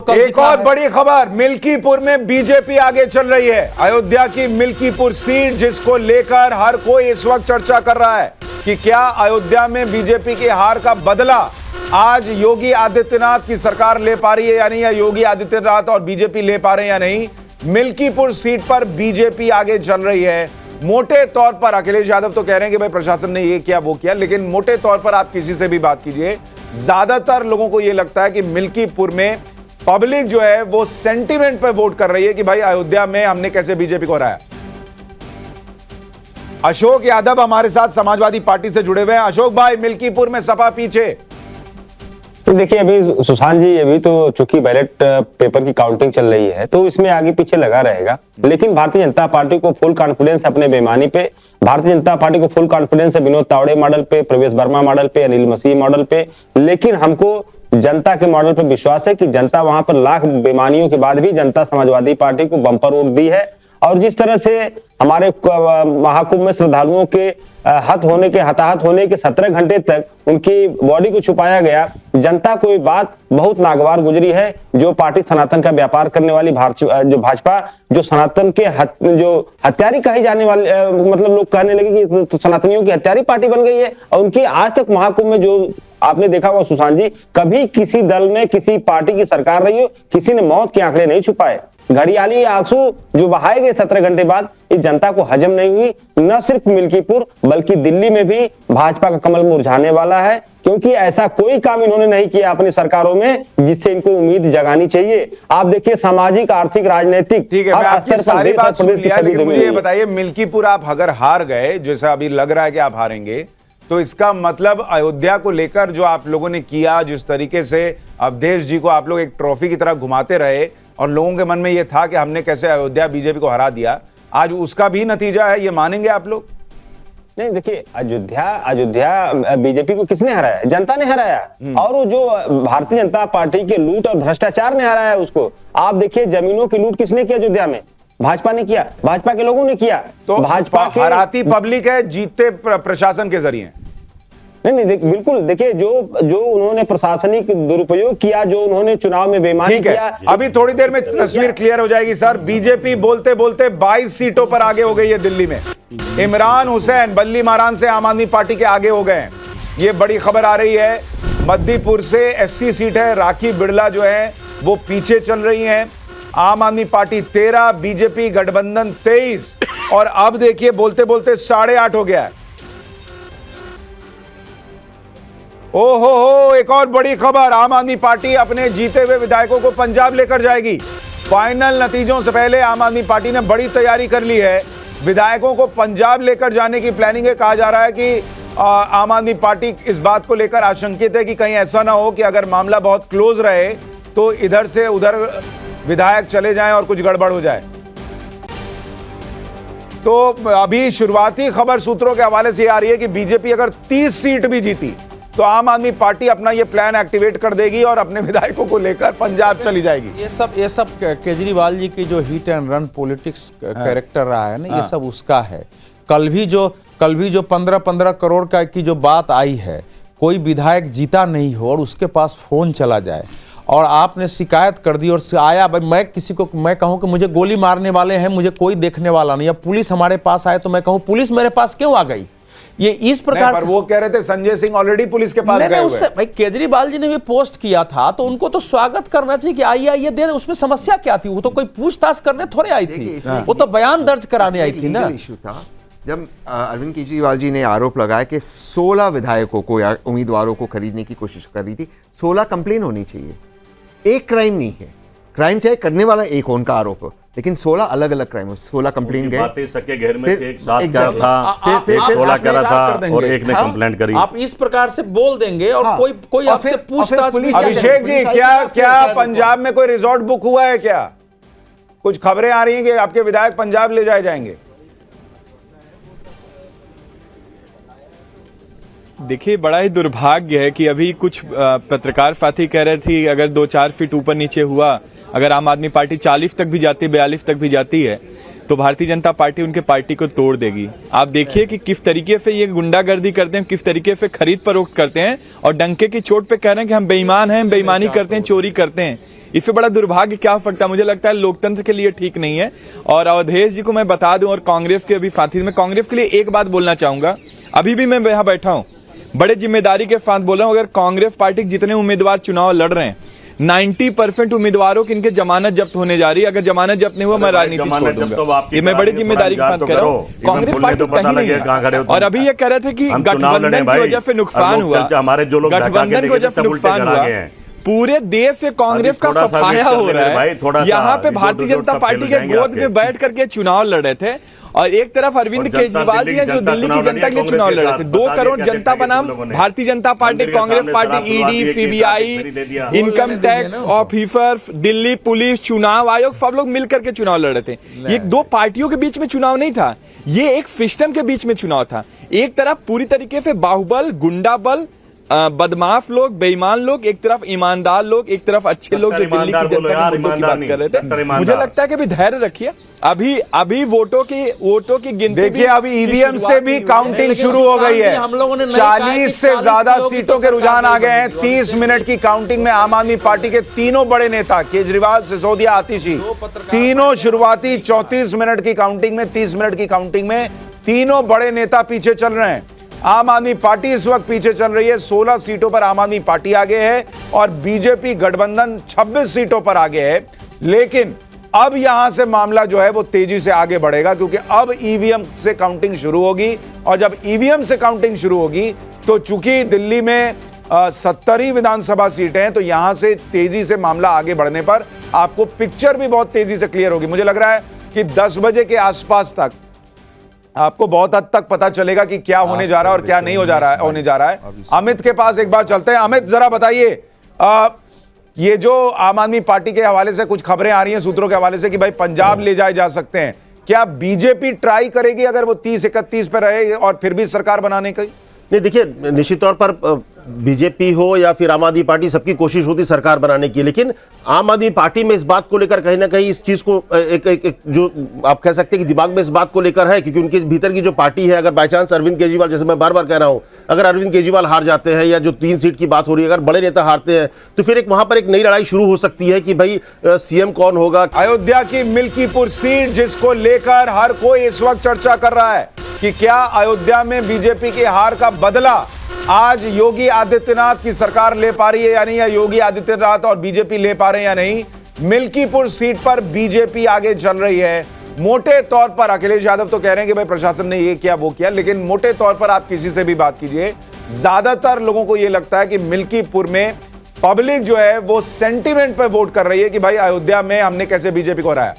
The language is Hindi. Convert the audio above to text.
एक और बड़ी खबर, मिल्कीपुर में बीजेपी आगे चल रही है। अयोध्या की मिल्कीपुर सीट जिसको लेकर हर कोई इस वक्त चर्चा कर रहा है कि क्या अयोध्या में बीजेपी की हार का बदला आज योगी आदित्यनाथ की सरकार ले पा रही है या नहीं, या योगी आदित्यनाथ और बीजेपी ले पा रहे हैं या नहीं। मिल्कीपुर सीट पर बीजेपी आगे चल रही है। मोटे तौर पर अखिलेश यादव तो कह रहे हैं कि भाई प्रशासन ने ये किया वो किया, लेकिन मोटे तौर पर आप किसी से भी बात कीजिए, ज्यादातर लोगों को यह लगता है कि मिल्कीपुर में पब्लिक जो है वो सेंटीमेंट पे वोट कर रही है कि भाई अयोध्या में हमने कैसे बीजेपी को हराया। अशोक यादव हमारे साथ समाजवादी पार्टी से जुड़े हुए हैं। अशोक भाई, मिल्कीपुर में सपा पीछे। तो देखिए, अभी सुशांत जी, अभी तो चूंकि बैलेट पेपर की काउंटिंग चल रही है तो इसमें आगे पीछे लगा रहेगा, लेकिन भारतीय जनता पार्टी को फुल कॉन्फिडेंस अपने बेईमानी पे, भारतीय जनता पार्टी को फुल कॉन्फिडेंस है विनोद तावड़े मॉडल पे, प्रवेश वर्मा मॉडल पे, अनिल मसीह मॉडल पे, लेकिन हमको जनता के मॉडल पर विश्वास है कि जनता वहां पर लाख बेईमानियों के बाद भी जनता समाजवादी पार्टी को बंपर वोट दी है। और जिस तरह से हमारे महाकुंभ में श्रद्धालुओं के हताहत होने के 17 घंटे तक उनकी बॉडी को छुपाया गया, जनता को ये बात बहुत नागवार गुजरी है। जो पार्टी सनातन का व्यापार करने वाली जो भाजपा, जो सनातन के जो हत्यारी कहे जाने वाले, मतलब लोग कहने लगे कि तो सनातनियों की हत्यारी पार्टी बन गई है। और उनकी आज तक महाकुंभ में जो आपने देखा होगा सुशांत जी, कभी किसी दल में किसी पार्टी की सरकार रही हो, किसी ने मौत के आंकड़े नहीं छुपाए। घड़ियाली आंसू जो बहाए गए 17 घंटे बाद, इस जनता को हजम नहीं हुई। न सिर्फ मिल्कीपुर बल्कि दिल्ली में भी भाजपा का कमल मुरझाने वाला है, क्योंकि ऐसा कोई काम इन्होंने नहीं किया अपनी सरकारों में जिससे इनको उम्मीद जगानी चाहिए। आप देखिए, सामाजिक, आर्थिक, राजनीतिक, ठीक है, मैं आपकी सारी बात सुन लिया, लेकिन मुझे ये बताइए, मिल्कीपुर आप अगर हार गए, जैसा अभी लग रहा है कि आप हारेंगे, तो इसका मतलब अयोध्या को लेकर जो आप लोगों ने किया, जिस तरीके से अवधेश जी को आप लोग एक ट्रॉफी की तरह घुमाते रहे और लोगों के मन में यह था कि हमने कैसे अयोध्या बीजेपी को हरा दिया, आज उसका भी नतीजा है, ये मानेंगे आप लोग? नहीं, देखिए, अयोध्या बीजेपी को किसने हराया? जनता ने हराया। और वो जो भारतीय जनता पार्टी के लूट और भ्रष्टाचार ने हराया उसको। आप देखिए, जमीनों की लूट किसने किया अयोध्या में? भाजपा ने किया, भाजपा के लोगों ने किया। तो भाजपा हराती पब्लिक है, जीतते प्रशासन के जरिए। नहीं, बिल्कुल, देखिए, जो उन्होंने प्रशासनिक दुरुपयोग किया, जो उन्होंने चुनाव में बेईमानी किया। अभी थोड़ी देर में तस्वीर क्लियर हो जाएगी सर। बीजेपी बोलते बोलते 22 सीटों पर आगे हो गई है दिल्ली में। इमरान हुसैन बल्ली मारान से आम आदमी पार्टी के आगे हो गए हैं। ये बड़ी खबर आ रही है। मध्यपुर से एससी सीट है, राखी बिड़ला जो है वो पीछे चल रही है। आम आदमी पार्टी 13, बीजेपी गठबंधन 23, और अब देखिए बोलते बोलते 8.5 हो गया है। ओहो, एक और बड़ी खबर, आम आदमी पार्टी अपने जीते हुए विधायकों को पंजाब लेकर जाएगी। फाइनल नतीजों से पहले आम आदमी पार्टी ने बड़ी तैयारी कर ली है। विधायकों को पंजाब लेकर जाने की प्लानिंग है। कहा जा रहा है कि आम आदमी पार्टी इस बात को लेकर आशंकित है कि कहीं ऐसा ना हो कि अगर मामला बहुत क्लोज रहे तो इधर से उधर विधायक चले जाएं और कुछ गड़बड़ हो जाए। तो अभी शुरुआती खबर सूत्रों के हवाले से आ रही है कि बीजेपी अगर 30 सीट भी जीती तो आम आदमी पार्टी अपना ये प्लान एक्टिवेट कर देगी और अपने विधायकों को लेकर पंजाब चली जाएगी। ये सब केजरीवाल जी की जो hit and run politics character रहा है ना, ये सब उसका है। कल भी जो 15 करोड़ का की जो बात आई है, कोई विधायक जीता नहीं हो और उसके पास फोन चला जाए और आपने शिकायत कर दी और आया, भाई मैं कहूं कि मुझे गोली मारने वाले हैं, मुझे कोई देखने वाला नहीं, या पुलिस हमारे पास आए तो मैं कहूं पुलिस मेरे पास क्यों आ गई? ये इस प्रकार। पर वो कह रहे थे संजय सिंह ऑलरेडी पुलिस के पास गए हुए। भाई केजरीवाल जी ने भी पोस्ट किया था तो उनको तो स्वागत करना चाहिए कि आइए दे। उसमें समस्या क्या थी? वो तो कोई पूछताछ करने थोड़े आई थी, वो तो बयान दर्ज कराने आई थी ना। इशू था जब अरविंद केजरीवाल जी ने आरोप लगाया कि 16 विधायकों को या उम्मीदवारों को खरीदने की कोशिश कर रही थी। 16 कंप्लेन होनी चाहिए, एक क्राइम नहीं है। क्राइम चाहे करने वाला एक हो, उनका आरोप हो, लेकिन 16 अलग अलग क्राइम, 16 कंप्लेन गए। सके घर में एक साथ क्या था, फिर 16 करा था और एक ने कंप्लेंट करी। आप इस प्रकार से बोल देंगे और कोई आपसे पूछताछ। अभिषेक जी, क्या पंजाब में कोई रिजॉर्ट बुक हुआ है क्या? कुछ खबरें आ रही हैं कि आपके विधायक पंजाब ले जाए जाएंगे। देखिए, बड़ा ही दुर्भाग्य है कि अभी कुछ पत्रकार साथी कह रहे थे अगर 2-4 फीट ऊपर नीचे हुआ, अगर आम आदमी पार्टी 40 तक भी जाती है, 42 तक भी जाती है, तो भारतीय जनता पार्टी उनके पार्टी को तोड़ देगी। आप देखिए कि किस तरीके से ये गुंडागर्दी करते हैं, किस तरीके से खरीद फरोख्त करते हैं और डंके की चोट पे कह रहे हैं कि हम बेईमान हैं, बेईमानी करते हैं, चोरी करते हैं। इससे बड़ा दुर्भाग्य क्या हो सकता है? मुझे लगता है लोकतंत्र के लिए ठीक नहीं है। और अवधेश जी को मैं बता दूं, और कांग्रेस के अभी साथी, मैं कांग्रेस के लिए एक बात बोलना चाहूंगा। अभी भी मैं यहां बैठा हूं, बड़े जिम्मेदारी के साथ बोल रहा हूं, अगर कांग्रेस पार्टी के जितने उम्मीदवार चुनाव लड़ रहे हैं, 90% उम्मीदवारों की इनके जमानत जब्त होने जा रही है। अगर जमानत जब्त नहीं हुआ, मैं राजनीति छोड़ दूंगा। ये मैं बड़ी जिम्मेदारी के साथ कह रहा हूँ। कांग्रेस पार्टी कहीं नहीं है। और अभी ये कह रहे थे कि गठबंधन की वजह से नुकसान हुआ, गठबंधन की वजह से नुकसान हुआ। पूरे देश से कांग्रेस का सफाया हो रहा है। यहाँ पे भारतीय जनता पार्टी के गोद में बैठ करके चुनाव लड़ रहे थे, और एक तरफ अरविंद केजरीवाल जी हैं जो दिल्ली की जनता के लिए चुनाव लड़ रहे थे। 2 करोड़ जनता बनाम Bharatiya Janata party, Congress party, ED, CBI, income tax officer, Delhi police, चुनाव आयोग, सब लोग मिलकर के चुनाव लड़ रहे थे। ये 2 पार्टियों के बीच में चुनाव नहीं था, ये एक सिस्टम के बीच में चुनाव था। एक तरफ पूरी तरीके से बाहुबल, गुंडा बल, बदमाश लोग, बेईमान लोग, एक तरफ ईमानदार लोग, एक तरफ अच्छे लोग जो दिल्ली की जनता के मुद्दों की बात कर रहे थे। मुझे लगता है कि भी धैर्य रखिए। अभी वोटों की गिनती, देखिए अभी ईवीएम से भी काउंटिंग शुरू हो गई है। हम लोगों ने 40 से ज्यादा सीटों के रुझान आ गए हैं। 30 मिनट की काउंटिंग में आम आदमी पार्टी के तीनों बड़े नेता केजरीवाल, सिसोदिया, आतिशी, तीनों शुरुआती 34 मिनट की काउंटिंग में, 30 मिनट की काउंटिंग में तीनों बड़े नेता पीछे चल रहे हैं। आम आदमी पार्टी इस वक्त पीछे चल रही है, 16 सीटों पर आम आदमी पार्टी आगे है और बीजेपी गठबंधन 26 सीटों पर आगे है। लेकिन अब यहां से मामला जो है वो तेजी से आगे बढ़ेगा, क्योंकि अब ईवीएम से काउंटिंग शुरू होगी, और जब ईवीएम से काउंटिंग शुरू होगी तो चूंकि दिल्ली में 70 विधानसभा सीटें हैं, तो यहां से तेजी से मामला आगे बढ़ने पर आपको पिक्चर भी बहुत तेजी से क्लियर होगी। मुझे लग रहा है कि 10 बजे के आसपास तक आपको बहुत हद तक पता चलेगा कि क्या होने जा रहा है और क्या नहीं होने जा रहा है। अमित के पास एक बार चलते हैं। अमित, जरा बताइए, ये जो आम आदमी पार्टी के हवाले से कुछ खबरें आ रही हैं सूत्रों के हवाले से कि भाई पंजाब ले जाए जा सकते हैं, क्या बीजेपी ट्राई करेगी अगर वो 30-31 पे रहे और फिर भी सरकार बनाने की? नहीं, देखिए, निश्चित तौर पर बीजेपी हो या फिर आम आदमी पार्टी, सबकी कोशिश होती सरकार बनाने की, लेकिन आम आदमी पार्टी में इस बात को लेकर कहीं ना कहीं इस चीज को एक जो आप कह सकते हैं कि दिमाग में इस बात को लेकर है, क्योंकि उनके भीतर की जो पार्टी है, अगर बाय चांस अरविंद केजरीवाल, जैसे मैं बार बार कह रहा हूं, अगर अरविंद केजरीवाल हार जाते हैं या जो 3 सीट की बात हो रही है, अगर बड़े नेता हारते हैं, तो फिर एक वहां पर एक नई लड़ाई शुरू हो सकती है कि भाई सीएम कौन होगा। अयोध्या की मिल्कीपुर सीट जिसको लेकर हर कोई इस वक्त चर्चा कर रहा है कि क्या अयोध्या में बीजेपी की हार का बदला आज योगी आदित्यनाथ की सरकार ले पा रही है या नहीं, या योगी आदित्यनाथ और बीजेपी ले पा रहे हैं या नहीं। मिल्कीपुर सीट पर बीजेपी आगे चल रही है। मोटे तौर पर अखिलेश यादव तो कह रहे हैं कि भाई प्रशासन ने ये किया वो किया, लेकिन मोटे तौर पर आप किसी से भी बात कीजिए, ज्यादातर लोगों को यह लगता है कि मिल्कीपुर में पब्लिक जो है वो सेंटिमेंट पे वोट कर रही है कि भाई अयोध्या में हमने कैसे बीजेपी को हराया।